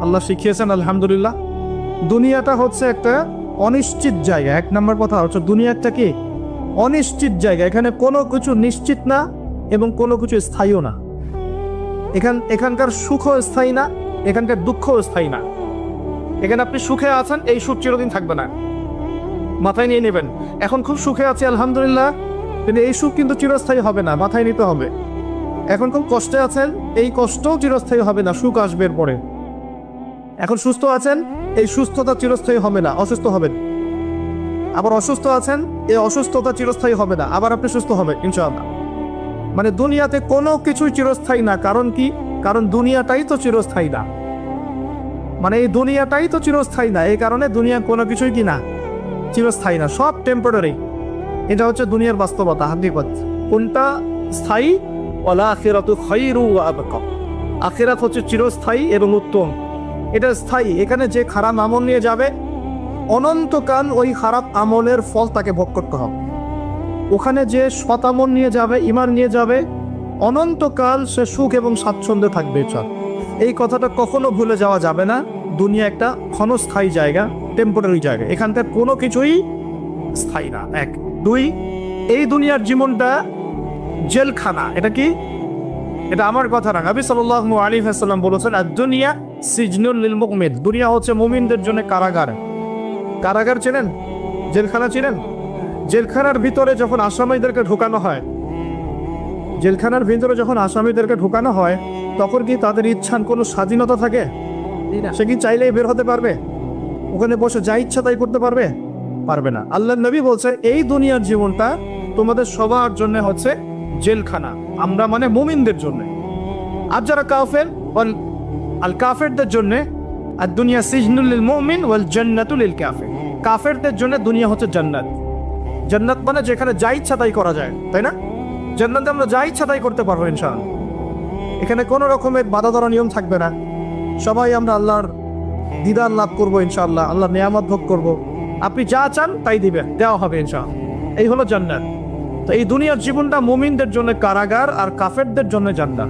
আল্লাহ শিখিয়েছেন আলহামদুলিল্লাহ। দুনিয়াটা হচ্ছে একটা অনিশ্চিত জায়গা। এক নম্বর কথা হচ্ছে দুনিয়াটা কি অনিশ্চিত জায়গা। এখানে কোনো কিছু নিশ্চিত না এবং কোনো কিছু স্থায়ীও না। এখানকার সুখও স্থায়ী না, এখানকার দুঃখও স্থায়ী না। এখানে আপনি সুখে আছেন, এই সুখ চিরদিন থাকবে না, মাথায় নিয়ে নেবেন। এখন খুব সুখে আছে আলহামদুলিল্লাহ, কিন্তু এই সুখ কিন্তু চিরস্থায়ী হবে না, মাথায় নিতে হবে। এখন খুব কষ্টে আছেন, এই কষ্টও চিরস্থায়ী হবে না, সুখ আসবে এরপরে। এখন সুস্থ আছেন, এই সুস্থতা চিরস্থায়ী হবে না, অসুস্থ হবেন। আবার অসুস্থ আছেন, এই অসুস্থতা চিরস্থায়ী হবে না, আবার আপনি সুস্থ হবেন ইনশাআল্লাহ। মানে দুনিয়াতে কোনো কিছুই চিরস্থায়ী না। কারণ কি? কারণ দুনিয়াটাই তো চিরস্থায়ী না। মানে এই দুনিয়াটাই তো চিরস্থায়ী না, এই কারণে দুনিয়া কোনো কিছুই কি না, চিরস্থায়ী না, সব টেম্পোরারি। এটা হচ্ছে দুনিয়ার বাস্তবতা, হাকিকত। কোনটা স্থায়ী? ওয়াল আখিরাতু খায়রু ওয়া আবকা। আখিরাত হচ্ছে চিরস্থায়ী এবং উত্তম, এটা স্থায়ী। এখানে যে খারাপ আমল নিয়ে যাবে, অনন্তকাল ওই খারাপ আমলের ফল তাকে ভোগ করতে হবে। ওখানে যে সৎ আমল নিয়ে যাবে, ঈমান নিয়ে যাবে, অনন্তকাল সে সুখ এবং স্বাচ্ছন্দ্যে থাকবে। এই কথাটা কখনো ভুলে যাওয়া যাবে না। দুনিয়া একটা ক্ষণস্থায়ী জায়গা, টেম্পোরারি জায়গা, এখানকার কোনো কিছুই স্থায়ী না। এক। দুই, এই দুনিয়ার জীবনটা জেলখানা। এটা কি? এটা আমার কথা না, নবী সাল্লাল্লাহু আলাইহি ওয়াসাল্লাম বলেছেন, আদ-দুনিয়া সিজনুল লিল মুমিন। দুনিয়া হচ্ছে মুমিনদের জন্য কারাগার। কারাগার চেনেন? জেলখানা চেনেন? জেলখানার ভিতরে যখন আসামিদেরকে ঢোকানো হয়, জেলখানার ভিতরে যখন আসামিদেরকে ঢোকানো হয়, তখন কি তাদের ইচ্ছার কোনো স্বাধীনতা থাকে? সে কি চাইলেই বের হতে পারবে? ওখানে বসে যা ইচ্ছা তাই করতে পারবে? পারবে না। আল্লাহর নবী বলছে, এই দুনিয়ার জীবনটা তোমাদের সবার জন্য হচ্ছে জেলখানা। আমরা মানে মুমিনদের জন্য। আর যারা কাফের, আল কাফেরদের জন্য আর দুনিয়া সিজনুল লিল মুমিন ওয়াল জান্নাতু লিল কাফির। কাফেরদের জন্য দুনিয়া হচ্ছে জান্নাত। জান্নাত মানে যেখানে যা ইচ্ছা তাই করা যায়, তাই না? জান্নাতে আমরা যা ইচ্ছা তাই করতে পারবো ইনশাআল্লাহ। এখানে কোনো রকমের বাধা ধরা নিয়ম থাকবে না। সবাই আমরা আল্লাহর দিদার লাভ করবো ইনশাআল্লাহ, আল্লাহর নিয়ামত ভোগ করবো। আপনি যা চান তাই দিবেন, দেওয়া হবে ইনশাআল্লাহ। এই হলো জান্নাত। তো এই দুনিয়ার জীবনটা মুমিনদের জন্য কারাগার আর কাফেরদের জন্য জান্নাত।